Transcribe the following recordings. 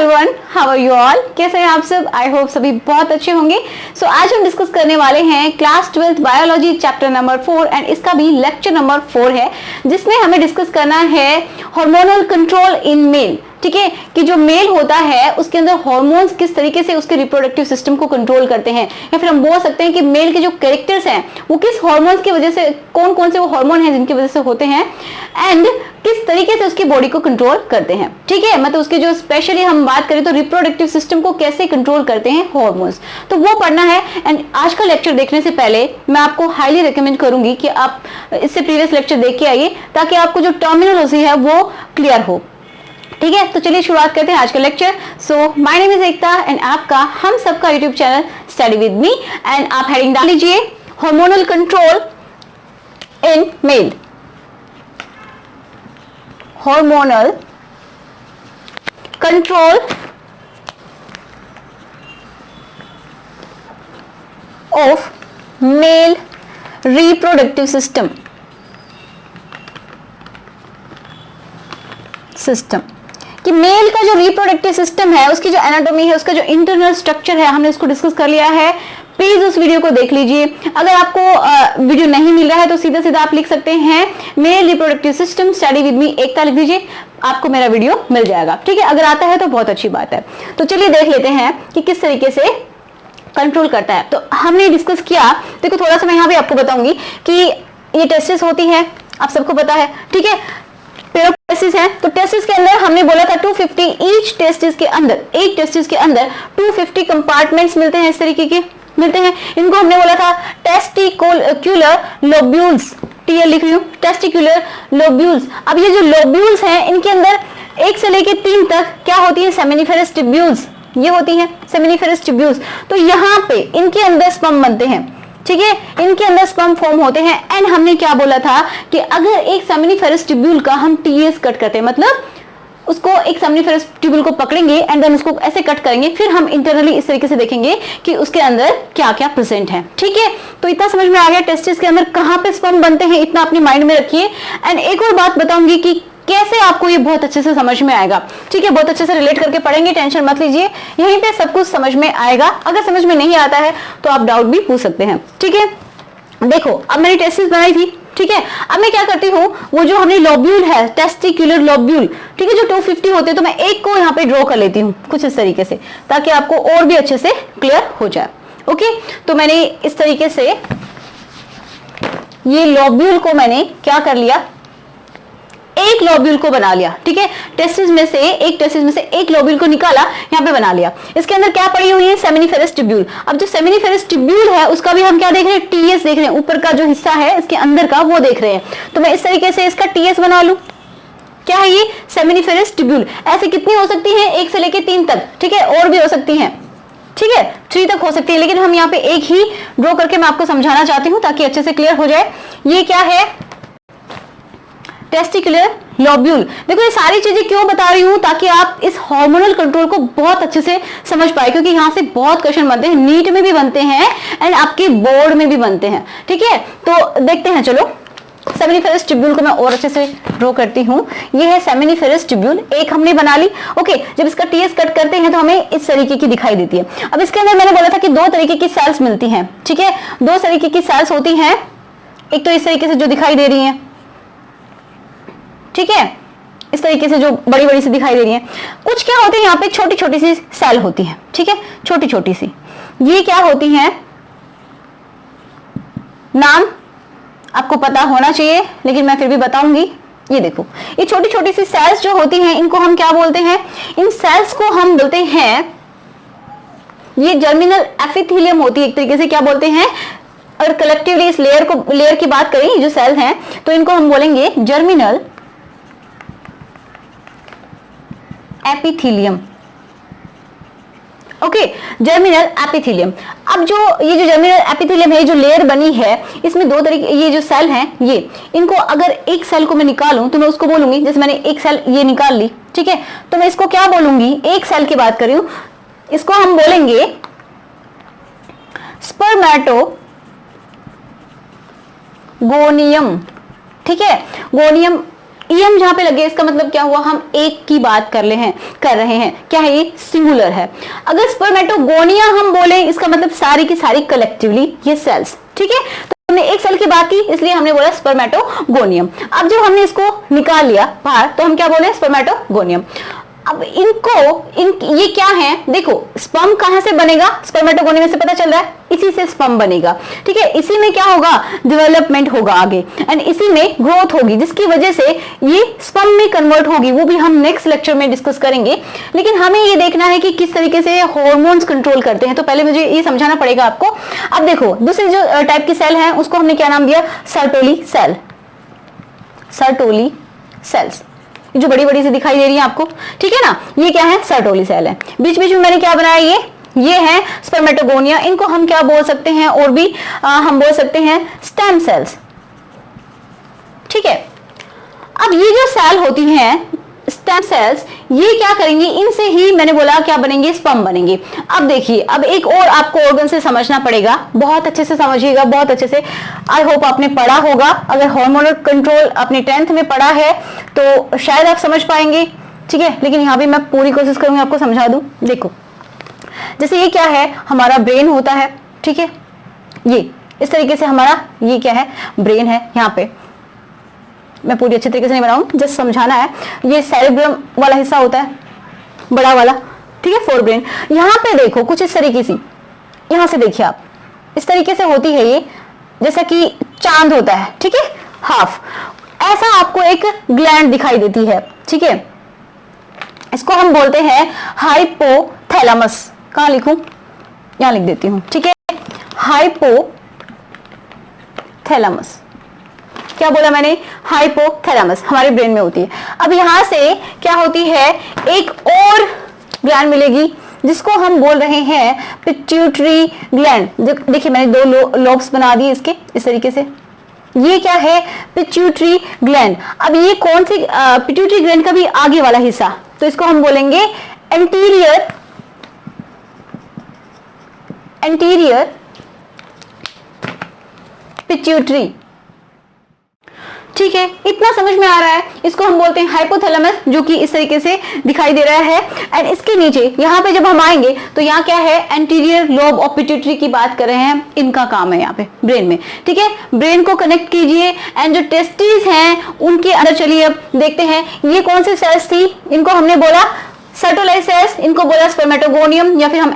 Everyone, how are you all? कैसे हैं आप सब? आई होप सभी बहुत अच्छे होंगे। सो आज हम डिस्कस करने वाले हैं class 12th biology chapter number 4 and इसका भी लेक्चर नंबर 4 है, जिसमें हमें डिस्कस करना है हार्मोनल कंट्रोल इन मेल। ठीक है, कि जो मेल होता है उसके अंदर हार्मोन्स किस तरीके से उसके रिप्रोडक्टिव सिस्टम को कंट्रोल करते हैं, या फिर हम बोल सकते हैं कि मेल के जो कैरेक्टर्स हैं वो किस हार्मोन्स की वजह से, कौन कौन से वो हार्मोन हैं जिनकी वजह से होते हैं, एंड किस तरीके से उसकी बॉडी को कंट्रोल करते हैं। ठीक है, मतलब उसके जो स्पेशली हम बात करें तो रिप्रोडक्टिव सिस्टम को कैसे कंट्रोल करते हैं हार्मोन्स, तो वो पढ़ना है। एंड आज का लेक्चर देखने से पहले मैं आपको हाईली रिकमेंड करूंगी कि आप इससे प्रीवियस लेक्चर देख के आइए, ताकि आपको जो टर्मिनोलॉजी है वो क्लियर हो। ठीक है, तो चलिए शुरुआत करते हैं आज का lecture. So my name is Ekta and आपका हम सबका YouTube channel study with me, and आप हेडिंग डाल लीजिए hormonal control in male. Hormonal control of male reproductive system कि मेल का जो रिप्रोडक्टिव सिस्टम है, उसकी जो एनाटॉमी है, उसका जो इंटरनल स्ट्रक्चर है, हमने उसको डिस्कस कर लिया है। प्लीज उस वीडियो को देख लीजिए। अगर आपको वीडियो नहीं मिल रहा है तो सीधा सीधा आप लिख सकते हैं male reproductive system study with me Ekta, लिख दीजिए, आपको मेरा वीडियो मिल जाएगा। ठीक है, अगर आता है तो बहुत अच्छी बात है। तो चलिए देख लेते हैं कि किस तरीके से कंट्रोल करता है। तो हमने डिस्कस किया, देखो थोड़ा सा मैं यहाँ भी आपको बताऊंगी कि ये टेस्टिस होती है, आप सबको पता है। ठीक है, टेस्टिस है, तो टेस्टिस के अंदर हमने बोला था 250 ईच टेस्टिस के अंदर, एक टेस्टिस के अंदर 250 कंपार्टमेंट्स मिलते हैं, इस तरीके के मिलते हैं। इनको हमने बोला था टेस्टिकुलर लोब्यूल्स, टीएल लिख रही हूँ, टेस्टिकुलर लोब्यूल्स। अब ये जो लोब्यूल्स हैं, इनके अंदर 1 से लेके 3 तक क्या होती है, सेमिनिफेरस ट्यूब्यूल्स, ये होती हैं सेमिनिफेरस ट्यूब्यूल्स। तो यहाँ पे इनके अंदर स्पर्म बनते हैं। ठीक है, इनके अंदर स्पर्म फॉर्म होते हैं। एंड हमने क्या बोला था कि अगर एक सेमिनिफेरस ट्यूब्यूल का हम टीएस कट करते हैं, मतलब उसको एक सेमिनिफेरस ट्यूब्यूल को पकड़ेंगे एंड देन उसको ऐसे कट करेंगे, फिर हम इंटरनली इस तरीके से देखेंगे कि उसके अंदर क्या क्या प्रेजेंट है। ठीक है, तो इतना समझ में आ गया टेस्टिस के अंदर कहां पे स्पर्म बनते हैं, इतना अपने माइंड में रखिए। एंड एक और बात बताऊंगी कि कैसे आपको ये बहुत अच्छे से समझ में आएगा। ठीक है, बहुत अच्छे से रिलेट करके पढ़ेंगे, टेंशन मत लीजिए, यहीं पे सब कुछ समझ में आएगा। अगर समझ में नहीं आता है तो आप डाउट भी पूछ सकते हैं। ठीक है, देखो अब मैंने टेस्टिस बनाई थी। ठीक है, अब मैं क्या करती हूँ, वो जो हमने लोब्यूल है, टेस्टिकुलर लोब्यूल, ठीक है, जो 250 होते हैं, तो मैं एक को यहाँ पे ड्रॉ कर लेती हूँ कुछ इस तरीके से, ताकि आपको और भी अच्छे से क्लियर हो जाए। ओके, तो मैंने इस तरीके से ये लोब्यूल को मैंने क्या कर लिया, एक लोब्यूल को बना लिया। ठीक है, टेस्टिस में से एक लोब्यूल को निकाला, यहाँ पे बना लिया। इसके अंदर क्या पड़ी हुई है, सेमिनिफेरस ट्यूब्यूल। अब जो सेमिनिफेरस ट्यूब्यूल है उसका भी हम क्या देख रहे हैं, टीएस देख रहे हैं, ऊपर का जो हिस्सा है इसके अंदर का वो देख रहे हैं। तो मैं इस तरीके से इसका टीएस बना लूं। क्या है ये, सेमिनिफेरस ट्यूब्यूल। ऐसे कितनी हो सकती है, 1 से लेके 3 तक। ठीक है, और भी हो सकती है। ठीक है, 3 तक हो सकती है, लेकिन हम यहाँ पे एक ही ड्रॉ करके मैं आपको समझाना चाहती हूँ ताकि अच्छे से क्लियर हो जाए। ये क्या है, टेस्टिकुलर लोब्यूल। देखो ये सारी चीजें क्यों बता रही हूं, ताकि आप इस हार्मोनल कंट्रोल को बहुत अच्छे से समझ पाए, क्योंकि यहां से बहुत क्वेश्चन बनते हैं, नीट में भी बनते हैं एंड आपके बोर्ड में भी बनते हैं। ठीक है, तो देखते हैं, चलो सेमिनिफेरस ट्यूब्यूल को मैं और अच्छे से ड्रॉ करती हूँ। ये है सेमिनिफेरस ट्यूब्यूल, एक हमने बना ली। ओके, जब इसका टीएस कट करते हैं तो हमें इस तरीके की दिखाई देती है। अब इसके अंदर मैंने बोला था कि 2 तरीके की सेल्स मिलती हैं। ठीक है, 2 तरीके की सेल्स होती हैं, एक तो इस तरीके से जो दिखाई दे रही है, ठीक है, इस तरीके से जो बड़ी बड़ी सी दिखाई दे रही है। कुछ क्या होते हैं, यहाँ पे छोटी छोटी सी सेल होती है। ठीक है, छोटी छोटी सी, ये क्या होती हैं, नाम आपको पता होना चाहिए लेकिन मैं फिर भी बताऊंगी। ये देखो, ये छोटी छोटी सी सेल्स जो होती हैं, इनको हम क्या बोलते हैं, इन सेल्स को हम बोलते हैं, ये जर्मिनल एपिथेलियम होती है एक तरीके से, क्या बोलते हैं, और कलेक्टिवली इस लेयर की बात करें, जो सेल हैं, तो इनको हम बोलेंगे germinal epithelium. Okay, germinal epithelium. अब जो ये जो जर्मिनल एपिथेलियम है, जो लेयर बनी है, इसमें 2 तरीके, ये जो सेल हैं, ये इनको अगर एक सेल को मैं निकालूं तो मैं उसको बोलूंगी, जैसे मैंने एक सेल ये निकाल ली, ठीक है, तो मैं इसको क्या बोलूंगी, एक सेल की बात कर रही हूं, इसको हम बोलेंगे स्पर्मेटोगोनियम। ठीक है, गोनियम ईएम जहां पे लगे इसका मतलब क्या हुआ, हम एक की बात कर रहे हैं। क्या है ये, सिंगुलर है। अगर स्पर्मेटोगोनिया हम बोले इसका मतलब सारी की सारी कलेक्टिवली ये सेल्स, ठीक है। तो हमने एक सेल की बात की इसलिए हमने बोला स्पर्मेटोगोनियम। अब जब हमने इसको निकाल लिया बाहर तो हम क्या बोले, स्पर्मेटोगोनियम। अब ये क्या है, देखो स्पर्म कहां से बनेगा, स्पर्मेटोगोनियम से पता चल रहा है, इसी से स्पर्म बनेगा, ठीक है। इसी में क्या होगा, डेवलपमेंट होगा आगे, एंड इसी में ग्रोथ होगी, जिसकी वजह से ये स्पर्म में कन्वर्ट होगी। वो भी हम नेक्स्ट लेक्चर में डिस्कस करेंगे। लेकिन हमें ये देखना है कि किस तरीके से हॉर्मोन्स कंट्रोल करते हैं, तो पहले मुझे ये समझाना पड़ेगा आपको। अब देखो दूसरी जो टाइप की सेल है उसको हमने क्या नाम दिया, सर्टोली सेल। सर्टोली सेल्स जो बड़ी बड़ी सी दिखाई दे रही है आपको, ठीक है ना, ये क्या है, सर्टोली सेल है। बीच बीच में मैंने क्या बनाया, ये है स्पर्मेटोगोनिया। इनको हम क्या बोल सकते हैं, और भी हम बोल सकते हैं स्टेम सेल्स, ठीक है। अब ये जो सेल होती हैं स्टेम सेल्स, ये क्या करेंगे, इनसे ही मैंने बोला क्या बनेंगे, स्पर्म बनेंगे। अब देखिए, अब एक और आपको ऑर्गन से समझना पड़ेगा, बहुत अच्छे से समझिएगा, बहुत अच्छे से। आई होप आपने पढ़ा होगा, अगर हार्मोनल कंट्रोल अपने 10th में पढ़ा है तो शायद आप समझ पाएंगे, ठीक है। लेकिन यहाँ भी मैं पूरी कोशिश करूंगी आपको समझा दूं। देखो जैसे ये क्या है, हमारा ब्रेन होता है, ठीक है। ये इस तरीके से हमारा ये क्या है, ब्रेन है। यहाँ पे मैं पूरी अच्छे तरीके से नहीं बनाऊं, जस्ट समझाना है। ये सेरेब्रम वाला हिस्सा होता है, बड़ा वाला, ठीक है, फोर ब्रेन। यहाँ पे देखो कुछ इस तरीके से, यहाँ से देखिए आप, इस तरीके से होती है ये, जैसा कि चांद होता है, ठीक है, हाफ ऐसा आपको एक ग्लैंड दिखाई देती है, ठीक है। इसको हम बोलते हैं हाइपोथैलेमस। कहाँ लिखूं, यहां लिख देती हूं, ठीक है, हाइपोथैलेमस। क्या बोला मैंने, हाइपोथैलेमस हमारे ब्रेन में होती है। अब यहां से क्या होती है, एक और ग्लैंड मिलेगी जिसको हम बोल रहे हैं पिट्यूटरी ग्लैंड। देखिए मैंने दो लोब्स बना दिए इसके इस तरीके से, ये क्या है, पिट्यूटरी ग्लैंड। अब ये कौन सी, पिट्यूटरी ग्लैंड का भी आगे वाला हिस्सा, तो इसको हम बोलेंगे एंटीरियर पिट्यूटरी, ठीक है। इतना समझ में आ रहा है। इसको हम बोलते हैं हाइपोथैलेमस, जो कि इस तरीके से दिखाई दे रहा है। एंड इसके नीचे यहाँ पे जब हम आएंगे तो यहाँ क्या है, एंटीरियर लोब ऑफ पिट्यूटरी की बात कर रहे हैं। इनका काम है यहाँ पे ब्रेन में, ठीक है। ब्रेन को कनेक्ट कीजिए, एंड जो टेस्टिस हैं उनके अंदर चलिए अब देखते हैं ये कौन सी सेल्स थी। इनको हमने बोला सर्टोलाइज सेल्स, इनको बोला स्पर्मेटोगोनियम, या फिर हम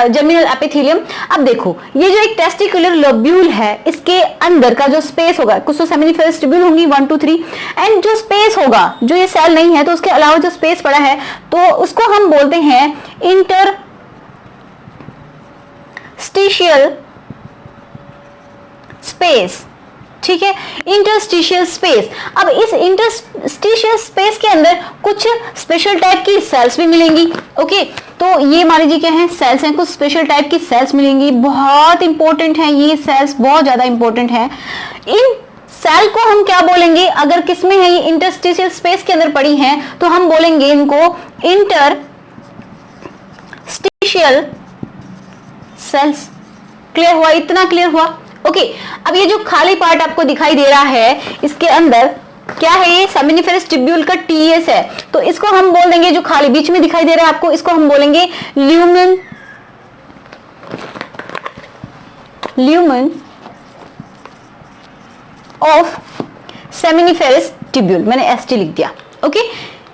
जर्मिनल एपिथेलियम। अब देखो ये जो एक टेस्टिकुलर लोब्यूल है, इसके अंदर का जो स्पेस होगा, कुछ तो सेमिनिफेरस ट्यूब्यूल होंगी 1 2 3, एंड जो स्पेस होगा, जो ये सेल नहीं है तो उसके अलावा जो स्पेस पड़ा है, तो उसको हम बोलते हैं इंटरस्टिशियल स्पेस, ठीक है, इंटरस्टिशियल स्पेस। अब इस इंटरस्टिशियल स्पेस के अंदर कुछ स्पेशल टाइप की सेल्स भी मिलेंगी, ओके। तो ये मान लीजिए क्या है, सेल्स हैं, कुछ स्पेशल टाइप की सेल्स मिलेंगी, बहुत इंपॉर्टेंट है ये सेल्स, बहुत ज्यादा इंपॉर्टेंट है। इन सेल को हम क्या बोलेंगे, अगर किसमें है, ये इंटरस्टिशियल स्पेस के अंदर पड़ी हैं, तो हम बोलेंगे इनको इंटरस्टिशियल सेल्स। क्लियर हुआ, इतना क्लियर हुआ, ओके। अब ये जो खाली पार्ट आपको दिखाई दे रहा है, इसके अंदर क्या है, ये सेमिनिफेरस ट्यूब्यूल का टीएस है, तो इसको हम बोल देंगे, जो खाली बीच में दिखाई दे रहा है आपको, इसको हम बोलेंगे ल्यूमेन ऑफ सेमिनिफेरस ट्यूब्यूल। मैंने एसटी लिख दिया, ओके।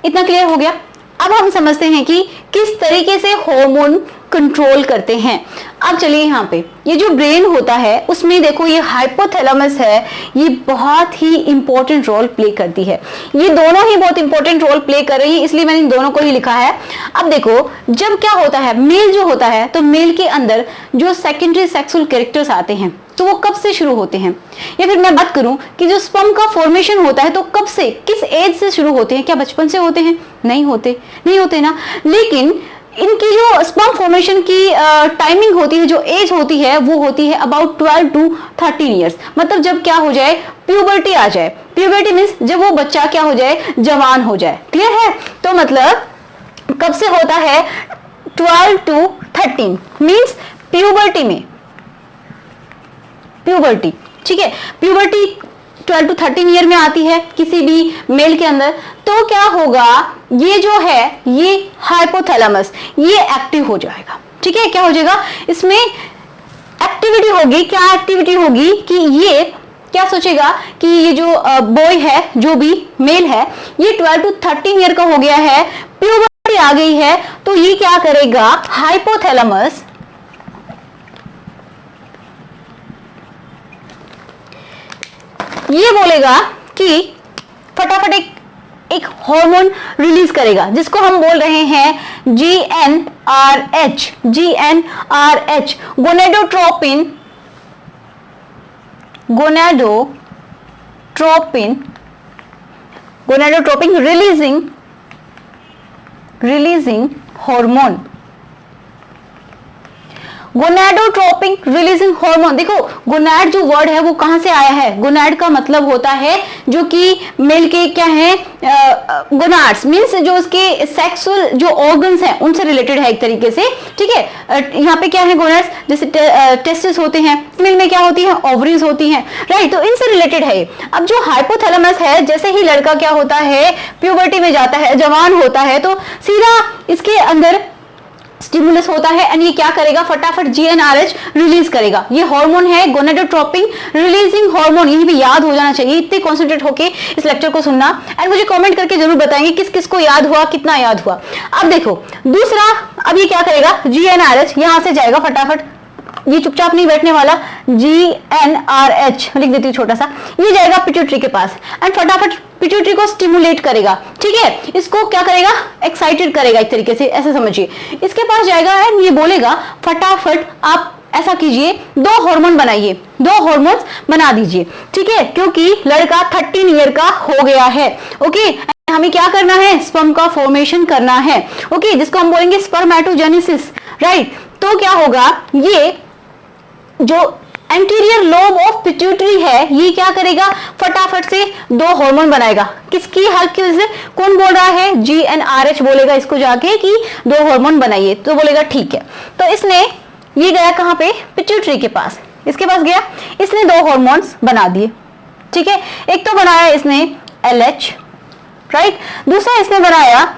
इतना क्लियर हो गया। अब हम समझते हैं कि किस तरीके से हार्मोन कंट्रोल करते हैं। अब चलिए यहाँ पे ये जो ब्रेन होता है उसमें देखो ये हाइपोथैलेमस है, ये बहुत ही इंपॉर्टेंट रोल प्ले करती है। ये दोनों ही बहुत इंपॉर्टेंट रोल प्ले कर रही है, इसलिए मैंने इन दोनों को ही लिखा है। अब देखो जब क्या होता है, मेल जो होता है, तो मेल के अंदर जो सेकेंडरी सेक्सुअल कैरेक्टर्स आते हैं तो वो कब से शुरू होते हैं, या फिर मैं बात करूं कि जो स्पर्म का फॉर्मेशन होता है तो कब से, किस एज से शुरू होते हैं, क्या बचपन से होते हैं, नहीं होते ना। लेकिन इनकी जो स्पर्म फॉर्मेशन की टाइमिंग होती है, जो एज होती है, वो होती है अबाउट 12 to 13 ईयर्स। मतलब जब क्या हो जाए, प्यूबर्टी आ जाए। प्यूबर्टी मीन्स जब वो बच्चा क्या हो जाए, जवान हो जाए। क्लियर है, तो मतलब कब से होता है, 12 to 13 मीन्स प्यूबर्टी में, प्यूबर्टी, ठीक है। प्यूबर्टी 12 to 13 ईयर में आती है किसी भी मेल के अंदर, तो क्या होगा, ये जो है ये हाइपोथैलेमस ये एक्टिव हो जाएगा। ठीक है, क्या हो जाएगा, इसमें एक्टिविटी होगी। क्या एक्टिविटी होगी कि ये क्या सोचेगा कि ये जो बॉय है, जो भी मेल है, ये 12 to 13 ईयर का हो गया है, प्यूबर्टी आ गई है, तो ये क्या करेगा, हाइपोथैलेमस ये बोलेगा कि फटाफट एक हार्मोन रिलीज करेगा जिसको हम बोल रहे हैं GnRH, GnRH, gonadotropin, gonadotropin releasing hormone, gonadotropin releasing hormone. देखो गोनैड जो वर्ड है वो कहां से आया है, गोनैड का मतलब होता है जो कि मेल के क्या है, गोनाड्स मींस जो उसके सेक्सुअल जो ऑर्गन्स हैं उनसे रिलेटेड है एक तरीके से। ठीक है, यहाँ पे क्या है, गोनाड्स जैसे टेस्टिस होते हैं, मेल में क्या होती है, ओवरीज होती हैं, राइट, तो इनसे रिलेटेड है। अब जो हाइपोथैलेमस है, जैसे ही लड़का क्या होता है, प्यूबर्टी में जाता है, जवान होता है, तो सीधा इसके अंदर स्टिमुलस होता है एंड ये क्या करेगा, फटाफट GnRH रिलीज करेगा। ये हार्मोन है गोनेडोट्रोपिन रिलीजिंग हार्मोन, यही भी याद हो जाना चाहिए, इतने कॉन्सेंट्रेट होके इस लेक्चर को सुनना एंड मुझे कमेंट करके जरूर बताएंगे किस किस को याद हुआ, कितना याद हुआ। अब देखो दूसरा, अब ये क्या करेगा, GnRH यहां से जाएगा फटाफट, ये चुपचाप नहीं बैठने वाला, GnRH लिख देती हूँ छोटा सा, ये जाएगा पिट्यूटरी के पास एंड फटाफट पिट्यूटरी को स्टिमुलेट करेगा। ठीक है, इसको क्या करेगा, एक्साइटेड करेगा एक तरीके से, ऐसे समझिए। इसके पास जाएगा एंड ये बोलेगा फटाफट आप ऐसा कीजिए, 2 हार्मोन बनाइए, 2 हार्मोन्स बना दीजिए। ठीक है, क्योंकि लड़का 13 ईयर का हो गया है। ओके, हमें क्या करना है, स्पर्म का फॉर्मेशन करना है। ओके, जिसको हम बोलेंगे स्पर्मेटोजेनेसिस, राइट। तो क्या होगा, ये जो एंटीरियर लोब ऑफ पिट्यूटरी है ये क्या करेगा, फटाफट से 2 हार्मोन बनाएगा। किसकी हेल्प की वजह से, कौन बोल रहा है, GnRH बोलेगा इसको जाके कि 2 हार्मोन बनाइए, तो बोलेगा ठीक है। तो इसने ये गया कहां पे, पिट्यूटरी के पास, इसके पास गया, इसने 2 हार्मोन्स बना दिए। ठीक है, एक तो बनाया इसने LH, राइट, दूसरा इसने बनाया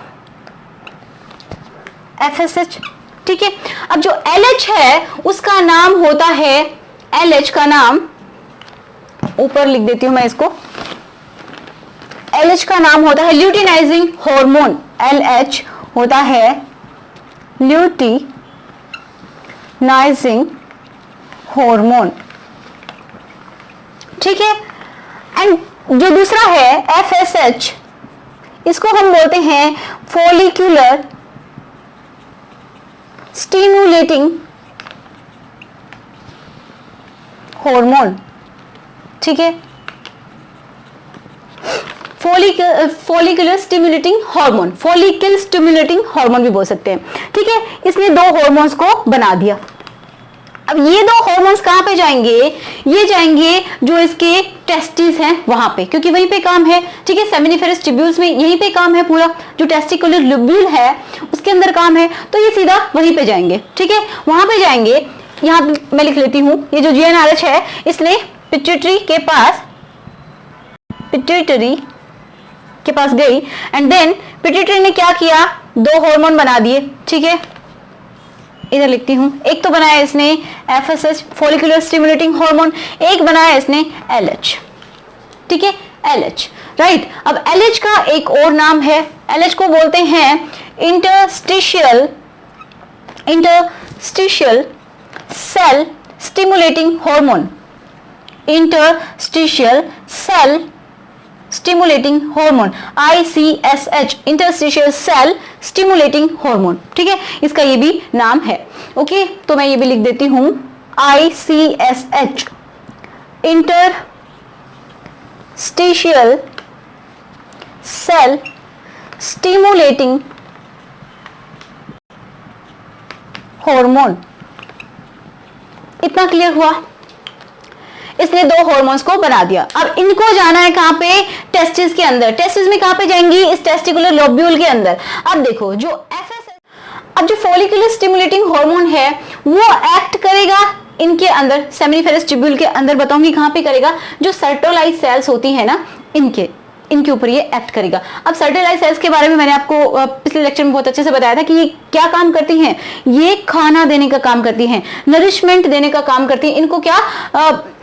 FSH। ठीक है, अब जो LH है उसका नाम होता है, LH का नाम ऊपर लिख देती हूं मैं इसको, LH का नाम होता है ल्यूटिनाइजिंग हार्मोन, LH होता है ल्यूटिनाइजिंग हार्मोन। ठीक है, एंड जो दूसरा है FSH, इसको हम बोलते हैं फॉलिक्यूलर स्टिमुलेटिंग हार्मोन। ठीक है, follicular stimulating hormone, follicle stimulating hormone भी बोल सकते हैं। ठीक है, इसने 2 हार्मोन्स को बना दिया। अब ये 2 हार्मोन्स कहां पे जाएंगे, ये जाएंगे जो इसके टेस्टिस हैं वहां पे, क्योंकि वहीं पे काम है। ठीक है, सेमिनिफेरस ट्यूब्यूल्स में यहीं पे काम है, पूरा जो टेस्टिकुलर लोब्यूल है उसके अंदर काम है, तो ये सीधा वहीं पे जाएंगे। ठीक है, वहां पे जाएंगे, यहां मैं लिख लेती हूं, ये जो GnRH है इसने पिट्यूटरी के पास गई एंड देन पिट्यूटरी ने क्या किया, 2 हार्मोन बना दिए। ठीक है, इधर लिखती हूं, एक तो बनाया इसने FSH फॉलिकुलर स्टिमुलेटिंग हार्मोन, एक बनाया इसने LH। ठीक है, LH, राइट। अब LH का एक और नाम है, LH को बोलते हैं interstitial cell stimulating hormone, interstitial cell stimulating hormone, ICSH, interstitial cell stimulating hormone. ठीक है, इसका ये भी नाम है। ओके, तो मैं ये भी लिख देती हूं, ICSH, interstitial cell stimulating hormone. इतना क्लियर हुआ, इसने 2 हार्मोन्स को बना दिया। अब इनको जाना है कहां पे, टेस्टिस के अंदर। टेस्टिस में कहां पे जाएंगी, इस टेस्टिकुलर लोब्यूल के अंदर। अब देखो जो FSH, अब जो फॉलिकुलर स्टिमुलेटिंग हार्मोन है वो एक्ट करेगा इनके अंदर सेमिनिफेरस ट्यूब्यूल के अंदर बताऊंगी कहां पे करेगा, जो सर्टोलाइज सेल्स होती है ना इनके ऊपर ये एक्ट करेगा। अब सर्टोलाइज सेल्स के बारे में मैंने आपको पिछले लेक्चर में बहुत अच्छे से बताया था कि ये क्या काम करती हैं, ये खाना देने का काम करती हैं, नरिशमेंट देने का काम करती हैं, इनको क्या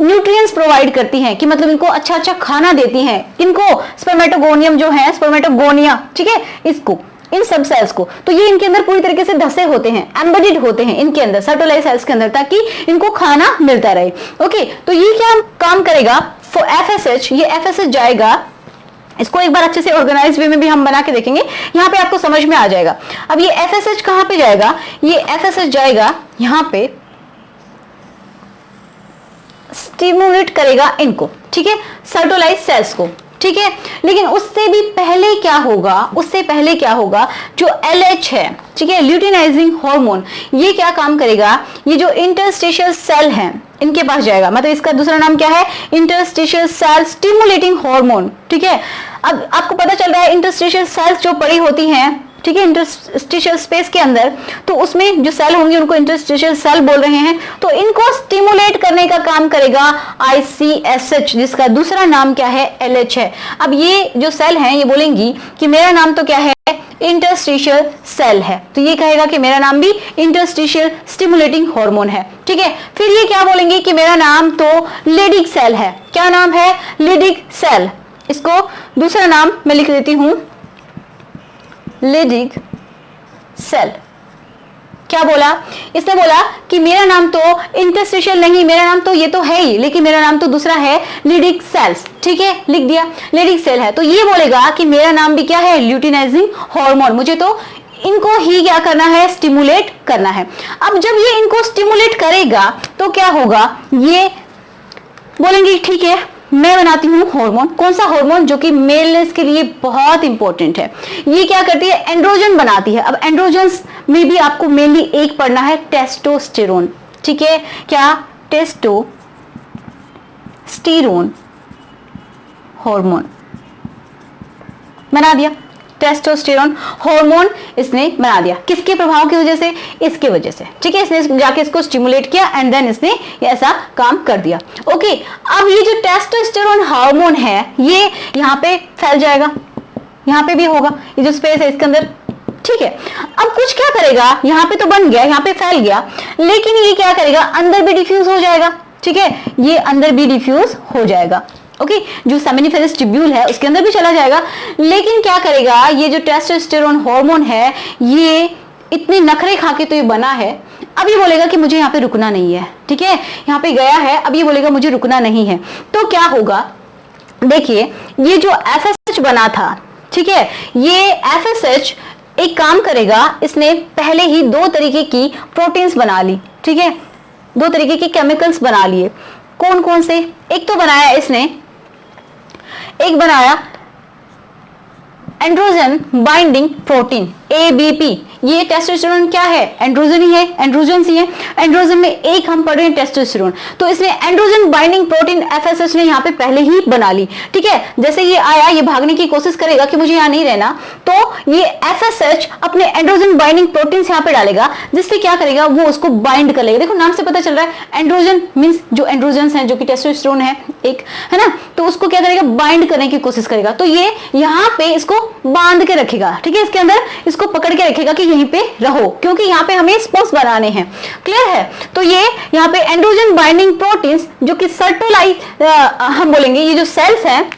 न्यूट्रिएंट्स प्रोवाइड करती हैं, कि मतलब इनको अच्छा अच्छा खाना देती हैं, इनको स्पर्मेटोगोनियम जो है, स्पर्मेटोगोनिया, ठीक है, इसको, इन सब सेल्स को, तो ये इनके अंदर पूरी तरीके से धसे होते हैं, एम्बेडेड होते हैं इनके अंदर, सर्टोलाइज सेल्स के अंदर, ताकि इनको खाना मिलता रहे। ओके, तो ये क्या काम करेगा, फॉर एफएसएच, ये एफएसएच जाएगा, इसको एक बार अच्छे से ऑर्गेनाइज वे में भी हम बना के देखेंगे, यहां पे आपको समझ में आ जाएगा। अब ये एफएसएच कहां पे जाएगा, ये एफएसएच जाएगा यहां पे, स्टिमुलेट करेगा इनको, ठीक है, सर्टोलाइज सेल्स को, ठीक है। लेकिन उससे भी पहले क्या होगा, उससे पहले क्या होगा, जो LH है, ठीक है, ल्यूटिनाइजिंग हार्मोन, ये क्या काम करेगा, ये जो इंटरस्टिशियल सेल है इनके पास जाएगा, मतलब इसका दूसरा नाम क्या है, इंटरस्टिशियल सेल स्टिमुलेटिंग हार्मोन, ठीक है। अब आपको पता चल रहा है इंटरस्टिशियल सेल्स जो पड़ी होती हैं, ठीक है, इंटरस्टिशियल स्पेस के अंदर, तो उसमें जो सेल होंगे उनको इंटरस्टिशियल सेल बोल रहे हैं, तो इनको स्टिमुलेट करने का काम करेगा ICSH, जिसका दूसरा नाम क्या है, LH है। अब ये जो सेल हैं ये बोलेंगी कि मेरा नाम तो क्या है, इंटरस्टिशियल सेल है, तो ये कहेगा कि मेरा नाम भी इंटरस्टिशियल स्टिमुलेटिंग हार्मोन है, ठीक है। फिर ये क्या बोलेंगे कि मेरा नाम तो लेडिक सेल है, क्या नाम है, लेडिक सेल, इसको दूसरा नाम मैं लिख देती हूं, लेडिक सेल। क्या बोला, इसने बोला कि मेरा नाम तो इंटरस्टिशियल नहीं, मेरा नाम तो ये तो है ही, लेकिन मेरा नाम तो दूसरा है, लेडिक सेल्स, ठीक है, लिख दिया, लेडिक सेल है, तो ये बोलेगा कि मेरा नाम भी क्या है, ल्यूटिनाइजिंग हार्मोन, मुझे तो इनको ही क्या करना है, स्टिमुलेट करना है। अब जब ये इनको स्टिमुलेट करेगा तो क्या होगा, ये बोलेंगे ठीक है मैं बनाती हूँ हार्मोन, कौन सा हार्मोन, जो कि मेलनेस के लिए बहुत इंपॉर्टेंट है, ये क्या करती है, एंड्रोजन बनाती है। अब एंड्रोजन्स में भी आपको मेनली एक पढ़ना है, टेस्टोस्टेरोन, ठीक है, क्या, टेस्टोस्टेरोन हार्मोन बना दिया, टेस्टोस्टेरोन हार्मोन इसने बना दिया, किसके प्रभाव की वजह से, इसके वजह से, ठीक है, इसने जाके इसको स्टिमुलेट किया एंड देन इसने ऐसा काम कर दिया। ओके, अब ये जो टेस्टोस्टेरोन हार्मोन है ये यहाँ पे फैल जाएगा, यहाँ पे भी होगा, ये जो स्पेस है इसके अंदर, ठीक है। अब कुछ क्या करेगा, यहाँ पे तो बन गया, यहाँ पे फैल गया, लेकिन ये क्या करेगा, अंदर भी डिफ्यूज हो जाएगा, ठीक है, ये अंदर भी डिफ्यूज हो जाएगा, ओके, जो सेमिनिफेरस ट्यूब्यूल है उसके अंदर भी चला जाएगा। लेकिन क्या करेगा, ये जो टेस्टोस्टेरोन हार्मोन है ये इतने नखरे खा के तो ये बना है, अब ये बोलेगा कि मुझे यहाँ पे रुकना नहीं है, ठीक है, यहाँ पे गया है, अब ये बोलेगा मुझे रुकना नहीं है, तो क्या होगा, देखिए ये जो FSH बना था, ठीक है, ये FSH एक काम करेगा, इसने पहले ही दो तरीके की प्रोटीन्स बना ली, ठीक है, दो तरीके के केमिकल्स बना लिए, कौन कौन से, एक तो बनाया इसने, एक बनाया एंड्रोजन बाइंडिंग प्रोटीन ABP, ये टेस्टोस्टेरोन क्या है, एंड्रोजन ही है, एंड्रोजन ही है, एंड्रोजन में एक हम पढ़ रहे हैं टेस्टोस्टेरोन, तो इसने एंड्रोजन बाइंडिंग प्रोटीन FSH ने यहाँ पे पहले ही बना ली, ठीक है। जैसे ये आया, ये भागने की कोशिश करेगा कि मुझे यहाँ नहीं रहना, तो ये FSH अपने एंड्रोजन बाइंडिंग प्रोटीन यहाँ पे डालेगा, जिससे क्या करेगा, वो उसको बाइंड कर लेगा। देखो नाम से पता चल रहा है, एंड्रोजन मीन्स जो एंड्रोजन है, जो कि टेस्टोस्टेरोन है एक, है ना, तो उसको क्या करेगा, बाइंड करने की कोशिश करेगा, तो ये यहाँ पे इसको बांध के रखेगा, ठीक है, इसके अंदर इसको पकड़ के रखेगा कि यहीं पे रहो, क्योंकि यहाँ पे हमें स्पोर्स बनाने हैं, क्लियर है। तो ये यहाँ पे एंड्रोजन बाइंडिंग प्रोटीन्स जो कि सर्टोलाइज हम बोलेंगे, ये जो सेल्स हैं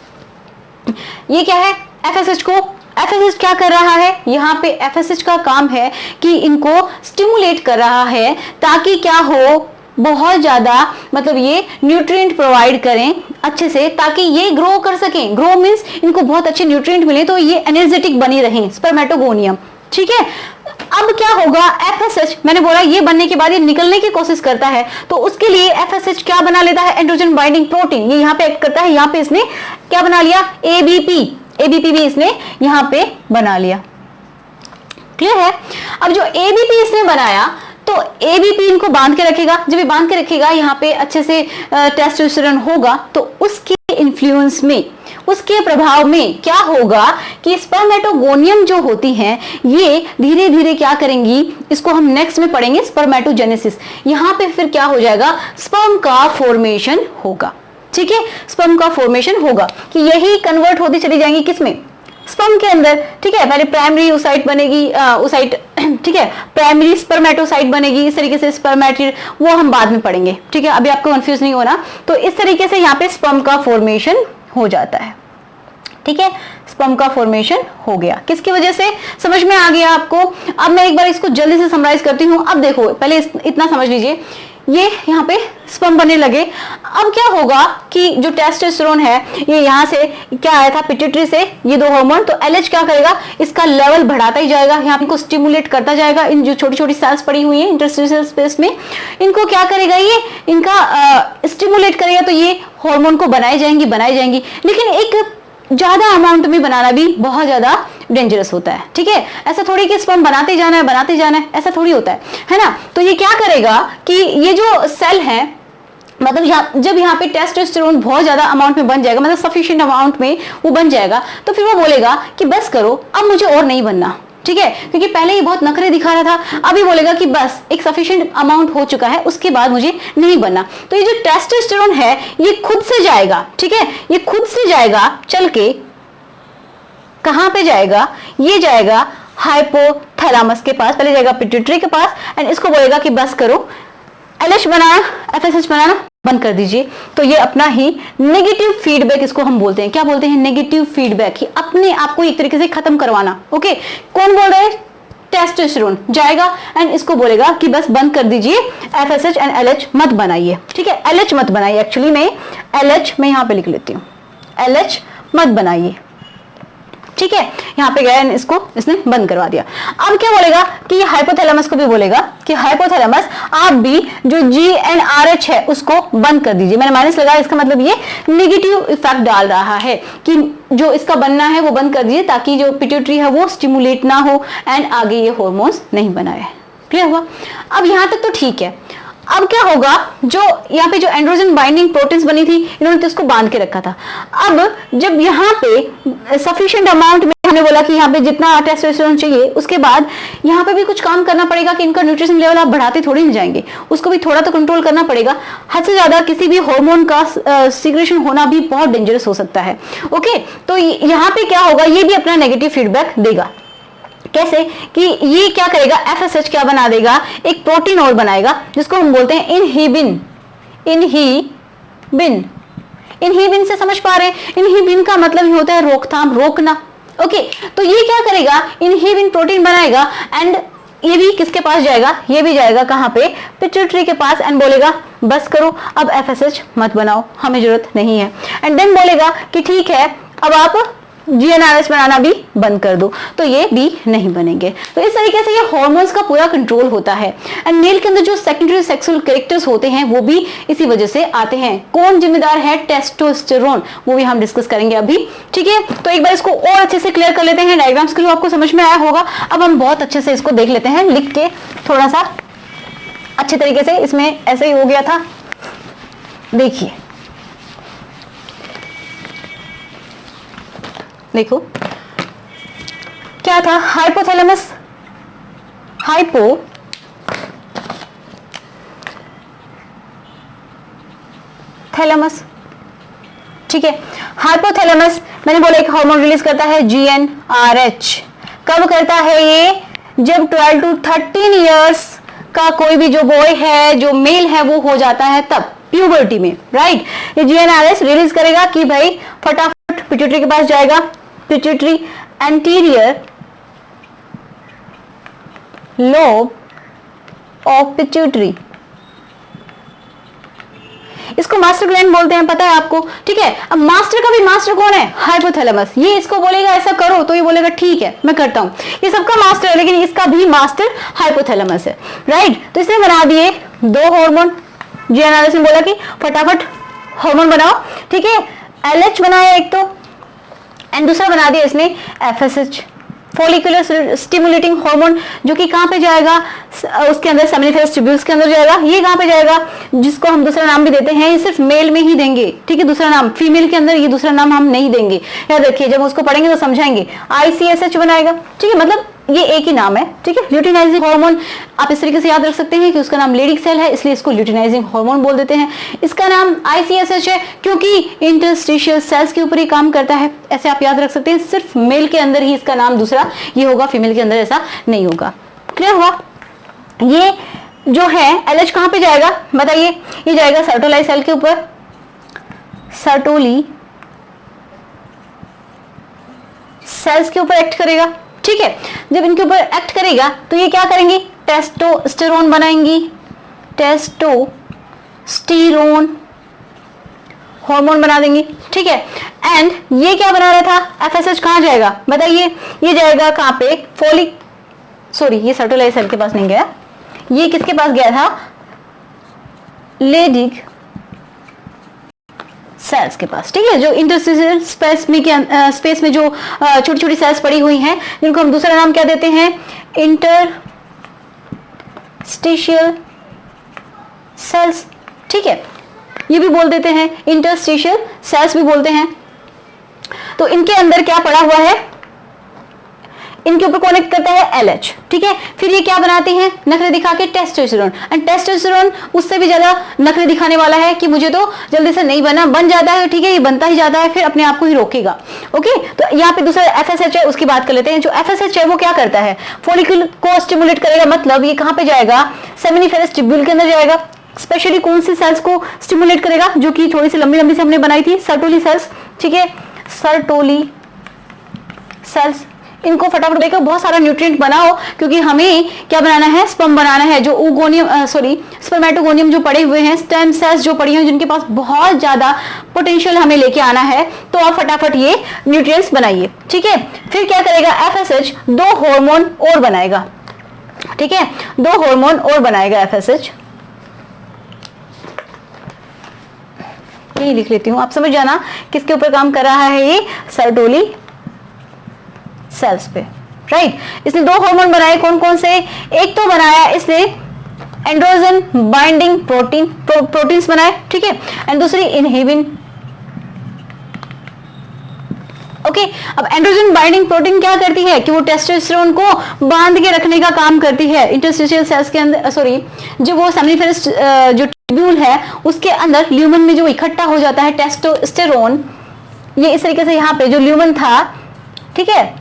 ये क्या है, FSH को, FSH क्या कर रहा है, यहाँ पे FSH का काम है कि इनको स्टिमुलेट कर रहा है, ताकि क्या हो, बहुत ज्यादा मतलब ये न्यूट्रिएंट प्रोवाइड करें अच्छे से, ताकि ये ग्रो कर सकें, ग्रो मींस इनको बहुत अच्छे न्यूट्रिएंट मिले, तो ये एनर्जेटिक बनी रहें, स्पर्मेटोगोनियम, ठीक है। अब क्या होगा, FSH मैंने बोला ये बनने के बाद ये निकलने की कोशिश करता है, तो उसके लिए FSH क्या बना लेता है, एंड्रोजन बाइंडिंग प्रोटीन, ये यहाँ पे एक्ट करता है, यहाँ पे इसने क्या बना लिया, ABP भी इसने यहाँ पे बना लिया, क्लियर है। अब जो ABP इसने बनाया, तो ABP इनको बांध के रखेगा, जब ये बांध के रखेगा यहाँ पे अच्छे से टेस्टोस्टेरोन होगा, तो उसके इन्फ्लुएंस में उसके प्रभाव में क्या होगा कि स्पर्मेटोगोनियम जो होती हैं ये धीरे धीरे क्या करेंगी, इसको हम नेक्स्ट में पढ़ेंगे स्पर्मेटोजेनेसिस। यहां पे फिर क्या हो जाएगा, स्पर्म का फॉर्मेशन होगा। ठीक है, स्पर्म का फॉर्मेशन होगा कि यही कन्वर्ट होती चली जाएंगी किसमें, स्पर्म के अंदर। ठीक है, पहले प्राइमरी ओसाइट बनेगी, ओसाइट ठीक है, प्राइमरी स्पर्मेटोसाइट बनेगी, इस तरीके से स्पर्मेटिड, वो हम बाद में पढ़ेंगे। ठीक है, अभी आपको कंफ्यूज नहीं होना। तो इस तरीके से यहाँ पे स्पर्म का फॉर्मेशन हो जाता है। ठीक है, स्पर्म का फॉर्मेशन हो गया, किसकी वजह से, समझ में आ गया आपको। अब मैं एक बार इसको जल्दी से समराइज करती हूँ। अब देखो, पहले इतना समझ लीजिए, ये यहाँ पे स्पर्म बनने लगे। अब क्या होगा कि जो टेस्टोस्टेरोन है ये यहाँ से क्या आया था, पिट्यूटरी से, ये दो हार्मोन, तो एलएच क्या करेगा, इसका लेवल बढ़ाता ही जाएगा, यहाँ पे इनको स्टिमुलेट करता जाएगा। इन जो छोटी छोटी सेल्स पड़ी हुई हैं इंटरस्टिशियल स्पेस में, इनको क्या करेगा, ये इनका स्टिमुलेट करेगा, तो ये हार्मोन को बनाई जाएंगी। लेकिन एक ज्यादा अमाउंट में बनाना भी बहुत ज्यादा डेंजरस होता है। ठीक है, ऐसा थोड़ी कि स्पर्म बनाते जाना है, ऐसा थोड़ी होता है ना। तो ये क्या करेगा कि ये जो सेल है, मतलब जब यहाँ पे टेस्टोस्टेरोन बहुत ज्यादा अमाउंट में बन जाएगा, मतलब सफिशिएंट अमाउंट में वो बन जाएगा, तो फिर वो बोलेगा कि बस करो, अब मुझे और नहीं बनना। ठीक है, क्योंकि पहले ये बहुत नखरे दिखा रहा था, अभी बोलेगा कि बस एक सफिशिएंट अमाउंट हो चुका है, उसके बाद मुझे नहीं बनना। तो ये जो टेस्टोस्टेरोन है ये खुद से जाएगा। ठीक है, ये खुद से जाएगा, चल के कहां पे जाएगा, ये जाएगा हाइपोथैलेमस के पास, पहले जाएगा पिट्यूटरी के पास, एंड इसको बोलेगा कि बस करो, एलएच बनाना, एफएसएच बनाना बंद कर दीजिए। तो ये अपना ही नेगेटिव फीडबैक, इसको हम बोलते हैं, क्या बोलते हैं, नेगेटिव फीडबैक, ही अपने आप को एक तरीके से खत्म करवाना। ओके, कौन बोल रहे हैं, टेस्टोस्टेरोन जाएगा एंड इसको बोलेगा कि बस बंद कर दीजिए, एफएसएच एंड एलएच मत बनाइए। ठीक है, एलएच मत बनाइए, एक्चुअली में एलएच मैं यहां पे लिख लेती हूं, एलएच मत बनाइए। ठीक है, यहाँ पे गया, इसको इसने बंद करवा दिया। अब क्या बोलेगा कि हाइपोथैलेमस को भी बोलेगा कि हाइपोथैलेमस आप भी जो GnRH है उसको बंद कर दीजिए। मैंने माइनस लगाया, इसका मतलब ये नेगेटिव इफेक्ट डाल रहा है कि जो इसका बनना है वो बंद कर दीजिए, ताकि जो पिट्यूटरी है वो स्टिमुलेट ना हो एंड आगे ये हार्मोन्स नहीं बनाए। क्लियर हुआ? अब यहां तक तो ठीक है। अब क्या होगा, जो यहाँ पे जो एंड्रोजन बाइंडिंग प्रोटीन्स बनी थी, इन्होंने तो इसको बांध के रखा था। अब जब यहाँ पे सफिशिएंट अमाउंट में हमने बोला कि यहाँ पे जितना टेस्टोस्टेरोन चाहिए, उसके बाद यहाँ पे भी कुछ काम करना पड़ेगा कि इनका न्यूट्रिशन लेवल आप बढ़ाते थोड़ी नहीं जाएंगे, उसको भी थोड़ा तो कंट्रोल करना पड़ेगा। हद से ज्यादा किसी भी हार्मोन का सीक्रेशन होना भी बहुत डेंजरस हो सकता है। ओके, तो यहाँ पे क्या होगा, ये भी अपना नेगेटिव फीडबैक देगा। कैसे कि ये क्या करेगा, एफएसएच क्या बना देगा, एक प्रोटीन और बनाएगा जिसको हम बोलते हैं इनहिबिन। इनहिबिन से समझ पा रहे हैं, इनहिबिन का मतलब ही होता है रोकथाम, रोकना। ओके, तो ये क्या करेगा, इनहिबिन प्रोटीन बनाएगा एंड ये भी किसके पास जाएगा, ये भी जाएगा कहां पे, पिट्यूटरी के पास, एंड बोलेगा बस करो, अब एफएसएच मत बनाओ, हमें जरूरत नहीं है। एंड देन बोलेगा कि ठीक है, अब आप GnRH बनाना भी बंद कर दो, तो ये भी नहीं बनेंगे। तो इस तरीके से ये हार्मोन्स का पूरा कंट्रोल होता है। एंड मेल के अंदर जो सेकेंडरी सेक्सुअल कैरेक्टर्स होते हैं वो भी इसी वजह से आते हैं। कौन जिम्मेदार है, टेस्टोस्टेरोन, वो भी हम डिस्कस करेंगे अभी। ठीक है, तो एक बार इसको और अच्छे से क्लियर कर लेते हैं। डायग्राम्स के लिए आपको समझ में आया होगा। अब हम बहुत अच्छे से इसको देख लेते हैं, लिख के थोड़ा सा अच्छे तरीके से। इसमें ऐसे ही हो गया था, देखिए, देखो क्या था, हाइपोथैलेमस, हाइपोथैलेमस। ठीक है, हाइपोथैलेमस मैंने बोला एक हार्मोन रिलीज करता है GnRH। कब करता है ये, जब 12 to 13 इयर्स का कोई भी जो बॉय है, जो मेल है, वो हो जाता है, तब प्यूबर्टी में, राइट। ये GnRH रिलीज करेगा कि भाई फटाफट पिट्यूटरी के पास जाएगा, pituitary anterior lobe of pituitary, इसको मास्टर ग्लैंड बोलते हैं, पता है आपको। ठीक है, अब मास्टर का भी मास्टर कौन है, हाइपोथैलेमस। ये इसको बोलेगा ऐसा करो, तो ये बोलेगा ठीक है मैं करता हूं। ये सबका मास्टर है, लेकिन इसका भी मास्टर हाइपोथैलेमस है, राइट। तो इसने बना दिए दो हार्मोन। GnRH ने बोला कि फटाफट हार्मोन बनाओ। ठीक है, LH बनाया एक तो, एंड दूसरा बना दिया इसने FSH। फॉलिकुलर स्टिमुलेटिंग हार्मोन, जो कि कहां पे जाएगा, उसके अंदर सेमिनिफेरस ट्यूब्यूल्स के अंदर जाएगा। ये कहां पे जाएगा, जिसको हम दूसरा नाम भी देते हैं, ये सिर्फ मेल में ही देंगे, ठीक है, दूसरा नाम। फीमेल के अंदर ये दूसरा नाम हम नहीं देंगे, याद रखिए, जब उसको पढ़ेंगे तो समझाएंगे। ICSH बनाएगा, ठीक है, मतलब ये एक ही नाम है, ठीक है। ल्यूटिनाइजिंग हार्मोन आप इस तरीके से याद रख सकते हैं कि उसका नाम लेडिक सेल है, इसलिए इसको ल्यूटिनाइजिंग हार्मोन बोल देते हैं। इसका नाम ICSH है क्योंकि इंटरस्टिशियल सेल्स के ऊपर ही काम करता है, ऐसे आप याद रख सकते हैं। सिर्फ मेल के अंदर ही इसका नाम दूसरा ये होगा, फीमेल के अंदर ऐसा नहीं होगा। क्लियर हुआ? ये जो है LH कहां पे जाएगा बताइए, ये जाएगा सर्टोलाई सेल के ऊपर, सर्टोली सेल्स के ऊपर एक्ट करेगा, ठीक है। जब इनके ऊपर एक्ट करेगा तो ये क्या करेंगी, टेस्टोस्टेरोन बनाएंगी, टेस्टोस्टेरोन हार्मोन बना देंगी, ठीक है। एंड ये क्या बना रहा था, FSH कहां जाएगा बताइए, ये जाएगा कहां पे, ये सर्टोलाई सेल के पास नहीं गया, ये किसके पास गया था, लेडिक सेल्स के पास, ठीक है। जो इंटरस्टिशियल स्पेस में जो छोटी छोटी सेल्स पड़ी हुई हैं, जिनको हम दूसरा नाम क्या देते हैं, इंटरस्टिशियल सेल्स, ठीक है, ये भी बोल देते हैं, इंटरस्टिशियल सेल्स भी बोलते हैं। तो इनके अंदर क्या पड़ा हुआ है, इनके ऊपर कनेक्ट करता है LH, ठीक है। फिर ये क्या बनाते हैं, नखरे दिखा के टेस्टोस्टेरोन, एंड टेस्टोस्टेरोन उससे भी ज्यादा नखरे दिखाने वाला है कि मुझे तो जल्दी से नहीं बना, बन जाता है, ठीक है, ये बनता ही जाता है, फिर अपने आप को ही रोकेगा। ओके, तो यहाँ पे दूसरा FSH है, उसकी बात कर लेते हैं। जो FSH है वो क्या करता है, फॉलिकल को स्टिमुलेट करेगा, मतलब ये कहां पे जाएगा, सेमिनिफेरस ट्यूब्यूल के अंदर जाएगा। स्पेशली कौन सी सेल्स को स्टिमुलेट करेगा, जो कि थोड़ी सी लंबी लंबी से हमने बनाई थी, सर्टोली सेल्स, ठीक है, सर्टोली सेल्स। इनको फटाफट देखो, बहुत सारा न्यूट्रिएंट बनाओ, क्योंकि हमें क्या बनाना है, स्पर्म बनाना है। जो स्पर्मेटोगोनियम जो पड़े हुए हैं, स्टेम सेल्स जो पड़ी हैं, जिनके पास बहुत ज्यादा पोटेंशियल हमें लेके आना है, तो आप फटाफट ये न्यूट्रिएंट्स बनाइए, ठीक है। फिर क्या करेगा, FSH 2 हार्मोन और बनाएगा, ठीक है, 2 हार्मोन और बनाएगा FSH। ये लिख लेती हूं, आप समझ जाना किसके ऊपर काम कर रहा है, ये सर्टोली सेल्स पे, राइट। इसने 2 हार्मोन बनाए, कौन कौन से, एक तो बनाया इसने एंड्रोजन बाइंडिंग प्रोटीन्स बनाए, ठीक है, एंड दूसरी इनहिबिन। ओके, अब एंड्रोजन बाइंडिंग प्रोटीन क्या करती है कि वो टेस्टोस्टेरोन को बांध के रखने का काम करती है इंटरस्टिशियल सेल्स के अंदर, जो वो सेमिनिफेरस जो ट्यूब्यूल है उसके अंदर ल्यूमन में जो इकट्ठा हो जाता है टेस्टोस्टेरोन, ये इस तरीके से यहाँ पे जो ल्यूमन था, ठीक है,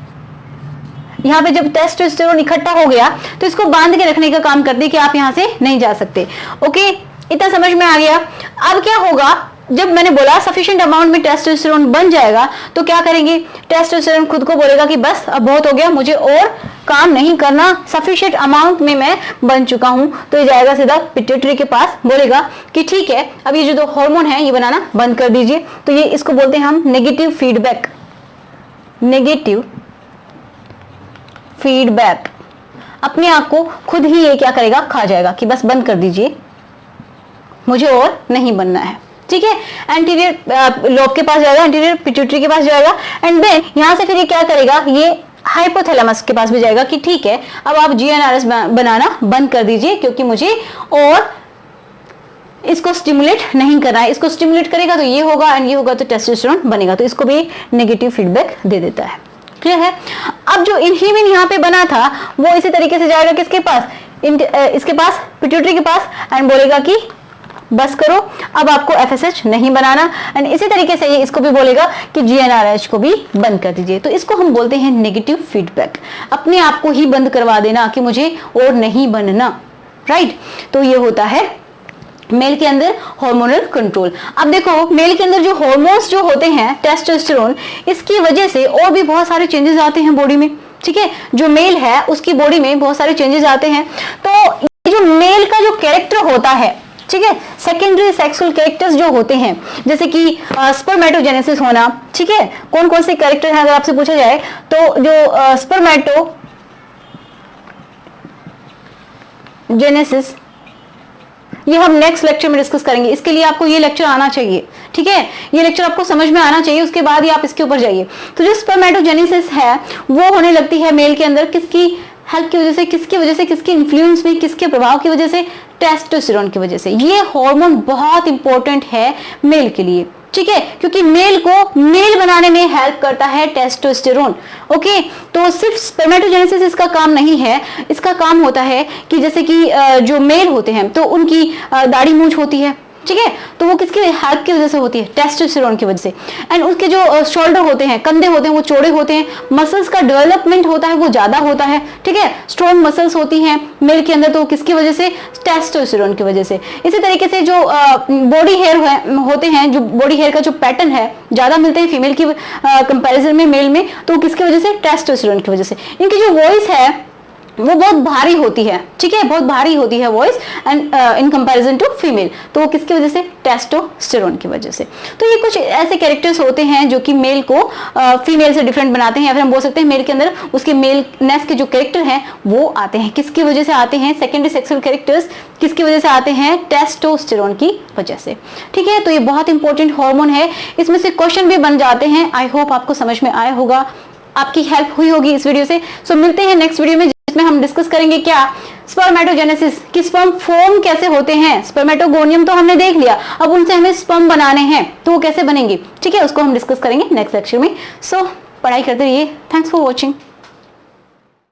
यहाँ पे जब टेस्टोस्टेरोन इकट्ठा हो गया तो इसको बांध के रखने का काम करती है कि आप यहाँ से नहीं जा सकते। ओके, इतना समझ में आ गया। अब क्या होगा, जब मैंने बोला सफिशिएंट अमाउंट में टेस्टोस्टेरोन बन जाएगा तो क्या करेंगे, टेस्टोस्टेरोन खुद को बोलेगा कि बस अब बहुत हो गया, मुझे और काम नहीं करना, सफिशिएंट अमाउंट में मैं बन चुका हूं। तो ये जाएगा सीधा पिट्यूटरी के पास, बोलेगा कि ठीक है, अब ये जो 2 हार्मोन है ये बनाना बंद कर दीजिए। तो ये इसको बोलते हैं हम नेगेटिव फीडबैक, नेगेटिव फीडबैक। अपने आप को खुद ही ये क्या करेगा, खा जाएगा कि बस बंद कर दीजिए, मुझे और नहीं बनना है, ठीक है। एंटीरियर लोब के पास जाएगा, एंटीरियर पिट्यूटरी के पास जाएगा, एंड देन यहां से फिर ये क्या करेगा, ये हाइपोथैलेमस के पास भी जाएगा कि ठीक है, अब आप GnRH बनाना बंद कर दीजिए, क्योंकि मुझे और इसको स्टिमुलेट नहीं करना है। इसको स्टिमुलेट करेगा तो ये होगा, एंड ये होगा तो टेस्टोस्टेरोन बनेगा, तो इसको भी नेगेटिव फीडबैक दे देता है। क्लियर है? अब जो इनहिबिन यहाँ पे बना था वो इसी तरीके से जाएगा किसके पास, इसके पास, पिट्यूटरी के पास, एंड बोलेगा कि बस करो, अब आपको FSH नहीं बनाना, एंड इसी तरीके से ये इसको भी बोलेगा कि GnRH को भी बंद कर दीजिए। तो इसको हम बोलते हैं नेगेटिव फीडबैक, अपने आप को ही बंद करवा देना कि मुझे और नहीं बनना, राइट। तो ये होता है मेल के अंदर हार्मोनल कंट्रोल। अब देखो, मेल के अंदर जो हार्मोन्स जो होते हैं, टेस्टोस्टेरोन, इसकी वजह से और भी बहुत सारे चेंजेस आते हैं बॉडी में, ठीक है। जो मेल है उसकी बॉडी में बहुत सारे चेंजेस आते हैं। तो ये जो मेल का जो कैरेक्टर होता है, ठीक है, सेकेंडरी सेक्सुअल कैरेक्टर्स जो होते हैं, जैसे कि स्पर्मेटोजेनेसिस होना, ठीक है। कौन कौन से कैरेक्टर हैं अगर आपसे पूछा जाए तो जो स्पर्मेटोजेनेसिस, ये हम नेक्स्ट लेक्चर में डिस्कस करेंगे। इसके लिए आपको ये लेक्चर आना चाहिए, ठीक है, ये लेक्चर आपको समझ में आना चाहिए, उसके बाद ही आप इसके ऊपर जाइए। तो जो स्पर्मेटोजेनेसिस है वो होने लगती है मेल के अंदर, किसकी हेल्प की वजह से, किसकी वजह से, किसके इन्फ्लुएंस में, किसके प्रभाव की वजह से, टेस्टोस्टेरोन की वजह से। ये हार्मोन बहुत इंपॉर्टेंट है मेल के लिए, ठीक है, क्योंकि मेल को मेल बनाने में हेल्प करता है टेस्टोस्टेरोन। ओके, तो सिर्फ स्पर्मेटोजेनेसिस इसका काम नहीं है, इसका काम होता है कि जैसे कि जो मेल होते हैं तो उनकी दाढ़ी मूंछ होती है, ठीक है, तो वो किसकी हेल्प की वजह से होती है, टेस्टोस्टेरोन की वजह से। एंड उसके जो शोल्डर होते हैं, कंधे होते हैं, वो चौड़े होते हैं, मसल्स का डेवलपमेंट होता है वो ज्यादा होता है, ठीक है, स्ट्रॉन्ग मसल्स होती हैं मेल के अंदर, तो किसकी वजह से, टेस्टोस्टेरोन की वजह से। इसी तरीके से जो बॉडी हेयर होते हैं, जो बॉडी हेयर का जो पैटर्न है ज्यादा मिलते हैं फीमेल की कंपैरिजन में मेल में, तो किसकी वजह से, टेस्टोस्टेरोन की वजह से। इनकी जो वॉइस है वो बहुत भारी होती है, ठीक है, बहुत भारी होती है voice and in comparison to female, तो वो किसकी वजह से, टेस्टोस्टेरोन की वजह से। तो ये कुछ ऐसे कैरेक्टर्स होते हैं जो कि मेल को फीमेल से डिफरेंट बनाते हैं, या फिर हम बोल सकते हैं मेल के अंदर उसके मेलनेस के जो कैरेक्टर हैं वो आते हैं, किसकी वजह से आते हैं, सेकेंडरी सेक्सुअल कैरेक्टर्स किसकी वजह से आते हैं, टेस्टोस्टेरोन की वजह से, ठीक है। तो ये बहुत इंपॉर्टेंट हार्मोन है, इसमें से क्वेश्चन भी बन जाते हैं। आई होप आपको समझ में आया होगा, आपकी हेल्प हुई होगी इस वीडियो से। सो मिलते हैं नेक्स्ट वीडियो में, जिसमें हम डिस्कस करेंगे क्या, स्पर्मेटोजेनेसिस, कि स्पर्म फॉर्म कैसे होते हैं। स्पर्मेटोगोनियम तो हमने देख लिया, अब उनसे हमें स्पर्म बनाने हैं तो वो कैसे बनेंगे, ठीक है, उसको हम डिस्कस करेंगे नेक्स्ट लेक्चर में। सो पढ़ाई करते रहिए। Thanks for watching.